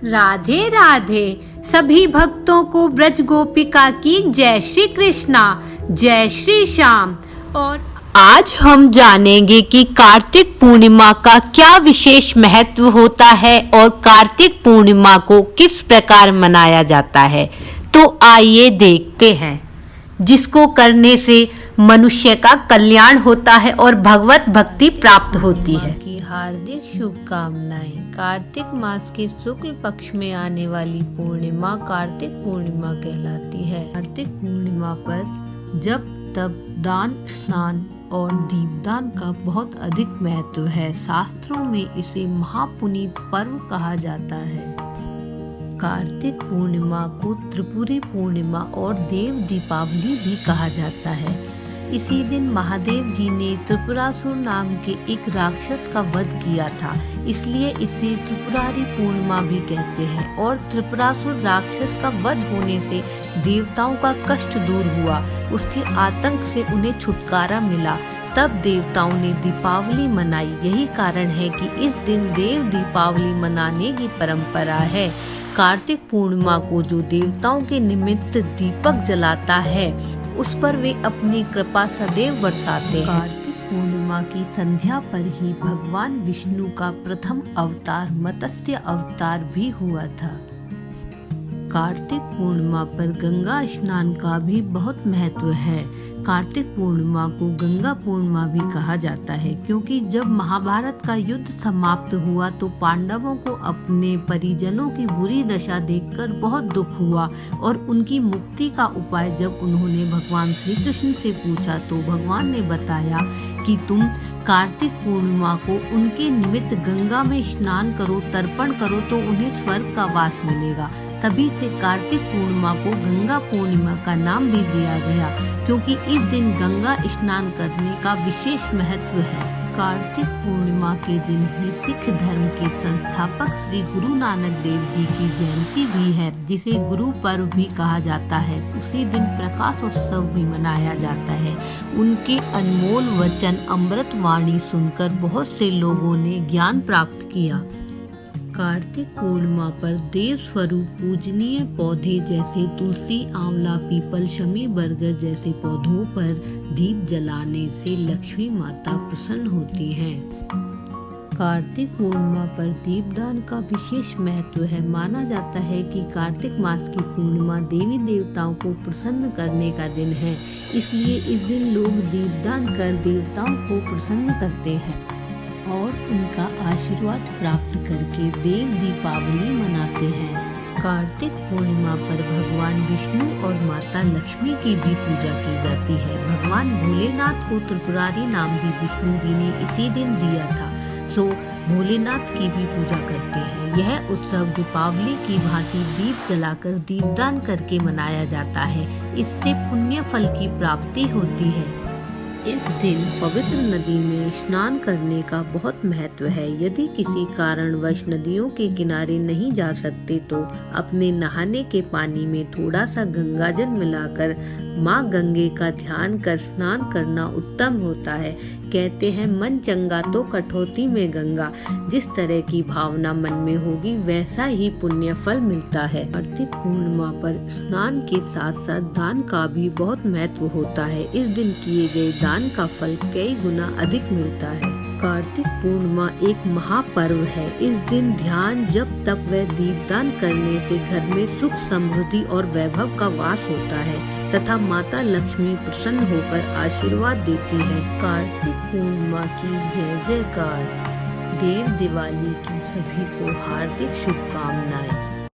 राधे राधे सभी भक्तों को ब्रज गोपिका की जय श्री कृष्णा, जय श्री श्याम। और आज हम जानेंगे कि कार्तिक पूर्णिमा का क्या विशेष महत्व होता है और कार्तिक पूर्णिमा को किस प्रकार मनाया जाता है। तो आइए देखते हैं, जिसको करने से मनुष्य का कल्याण होता है और भगवत भक्ति प्राप्त होती है। की हार्दिक शुभकामनाएं। कार्तिक मास के शुक्ल पक्ष में आने वाली पूर्णिमा कार्तिक पूर्णिमा कहलाती है। कार्तिक पूर्णिमा पर जब तब दान, स्नान और दीपदान का बहुत अधिक महत्व है। शास्त्रों में इसे महापुनीत पर्व कहा जाता है। कार्तिक पूर्णिमा को त्रिपुरी पूर्णिमा और देव दीपावली भी कहा जाता है। इसी दिन महादेव जी ने त्रिपुरासुर नाम के एक राक्षस का वध किया था, इसलिए इसे त्रिपुरारी पूर्णिमा भी कहते हैं। और त्रिपुरासुर राक्षस का वध होने से देवताओं का कष्ट दूर हुआ, उसके आतंक से उन्हें छुटकारा मिला। तब देवताओं ने दीपावली मनाई। यही कारण है कि इस दिन देव दीपावली मनाने की परंपरा है। कार्तिक पूर्णिमा को जो देवताओं के निमित्त दीपक जलाता है, उस पर वे अपनी कृपा सदैव बरसाते हैं। कार्तिक पूर्णिमा की संध्या पर ही भगवान विष्णु का प्रथम अवतार मत्स्य अवतार भी हुआ था। कार्तिक पूर्णिमा पर गंगा स्नान का भी बहुत महत्व है। कार्तिक पूर्णिमा को गंगा पूर्णिमा भी कहा जाता है, क्योंकि जब महाभारत का युद्ध समाप्त हुआ तो पांडवों को अपने परिजनों की बुरी दशा देखकर बहुत दुख हुआ और उनकी मुक्ति का उपाय जब उन्होंने भगवान श्री कृष्ण से पूछा तो भगवान ने बताया कि तुम कार्तिक पूर्णिमा को उनके निमित्त गंगा में स्नान करो, तर्पण करो तो उन्हें स्वर्ग का वास मिलेगा। तभी से कार्तिक पूर्णिमा को गंगा पूर्णिमा का नाम भी दिया गया, क्योंकि इस दिन गंगा स्नान करने का विशेष महत्व है। कार्तिक पूर्णिमा के दिन ही सिख धर्म के संस्थापक श्री गुरु नानक देव जी की जयंती भी है, जिसे गुरु पर्व भी कहा जाता है। उसी दिन प्रकाश उत्सव भी मनाया जाता है। उनके अनमोल वचन अमृत वाणी सुनकर बहुत से लोगों ने ज्ञान प्राप्त किया। कार्तिक पूर्णिमा पर देव स्वरूप पूजनीय पौधे जैसे तुलसी, आंवला, पीपल, शमी, बरगद जैसे पौधों पर दीप जलाने से लक्ष्मी माता प्रसन्न होती हैं। कार्तिक पूर्णिमा पर दीपदान का विशेष महत्व है। माना जाता है कि कार्तिक मास की पूर्णिमा देवी देवताओं को प्रसन्न करने का दिन है, इसलिए इस दिन लोग दीपदान कर देवताओं को प्रसन्न करते हैं और उनका आशीर्वाद प्राप्त करके देव दीपावली मनाते हैं। कार्तिक पूर्णिमा पर भगवान विष्णु और माता लक्ष्मी की भी पूजा की जाती है। भगवान भोलेनाथ को त्रिपुरारी नाम भी विष्णु जी ने इसी दिन दिया था, सो भोलेनाथ की भी पूजा करते हैं। यह उत्सव दीपावली की भांति दीप जलाकर दीपदान करके मनाया जाता है। इससे पुण्य फल की प्राप्ति होती है। इस दिन पवित्र नदी में स्नान करने का बहुत महत्व है। यदि किसी कारणवश नदियों के किनारे नहीं जा सकते तो अपने नहाने के पानी में थोड़ा सा गंगाजल मिलाकर माँ गंगे का ध्यान कर स्नान करना उत्तम होता है। कहते हैं मन चंगा तो कठौती में गंगा। जिस तरह की भावना मन में होगी वैसा ही पुण्य फल मिलता है। कार्तिक पूर्णिमा पर स्नान के साथ साथ दान का भी बहुत महत्व होता है। इस दिन किए गए दान का फल कई गुना अधिक मिलता है। कार्तिक पूर्णिमा एक महापर्व है। इस दिन ध्यान, जप, तप व दीपदान करने से घर में सुख, समृद्धि और वैभव का वास होता है तथा माता लक्ष्मी प्रसन्न होकर आशीर्वाद देती है। कार्तिक पूर्णिमा की जय जयकार। देव दिवाली की सभी को हार्दिक शुभकामनाएं।